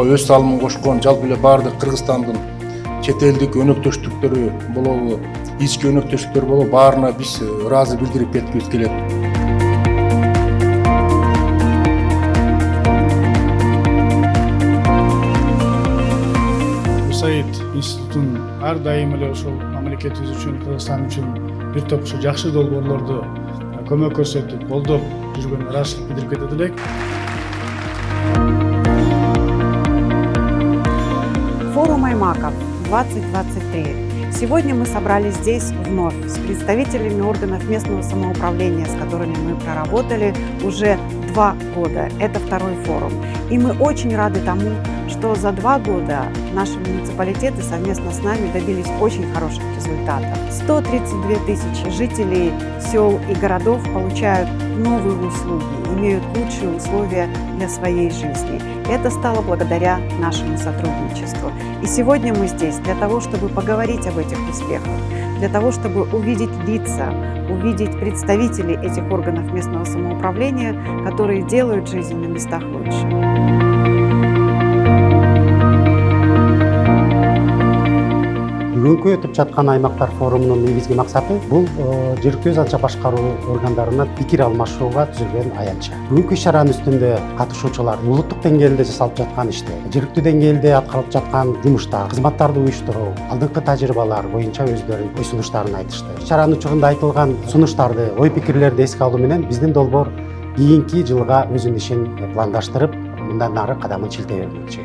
форумга өз салымын кошкон жалпы эле баардык Кыргызстандын чет элдик өнөктөштүктөрү болобу, ички өнөктөштүктөр болобу, баарына биз ыраазы билдирип кеткибиз келет. USAID институтун ар дайым эле ошол мамлекетибиз үчүн, Кыргызстан үчүн бир топ жакшы долбоорлорду көмөк көрсөтүп, колдоп жүргөн ыраазычылык билдирип кетет элек. Форум Аймаков 2023. Сегодня мы собрались здесь вновь с представителями органов местного самоуправления, с которыми мы проработали уже 2 года. Это второй форум. И мы очень рады тому, что за 2 года наши муниципалитеты совместно с нами добились очень хороших результатов. 132 тысячи жителей сел и городов получают новые услуги, имеют лучшие условия для своей жизни. И это стало благодаря нашему сотрудничеству. И сегодня мы здесь для того, чтобы поговорить об этих успехах, для того, чтобы увидеть лица, увидеть представителей этих органов местного самоуправления, которые делают жизнь на местах лучше. Бүгүнкү өтүп жаткан аймактар форумунун негизги максаты бул жергиликтүү өз ача башкаруу органдарына пикир алмашууга түзүлгөн аянтча. Бүгүнкү иш-чаранын үстүндө катышуучулар улуттук деңгээлде жасалып жаткан иште, жергиликтүү деңгээлде аткарылып жаткан жумуштар, кызматтарды уюштуруу, алдыңкы тажрыйбалар боюнча өздөрүнүн ой сунуштарын айтышты. Иш-чаранын чыгында айтылган сунуштарды, ой пикирлерди эске алуу менен биздин долбоор кийинки жылга өзүнүн ишин пландаштырып, мындан ары кадамын чилтей бермекчи.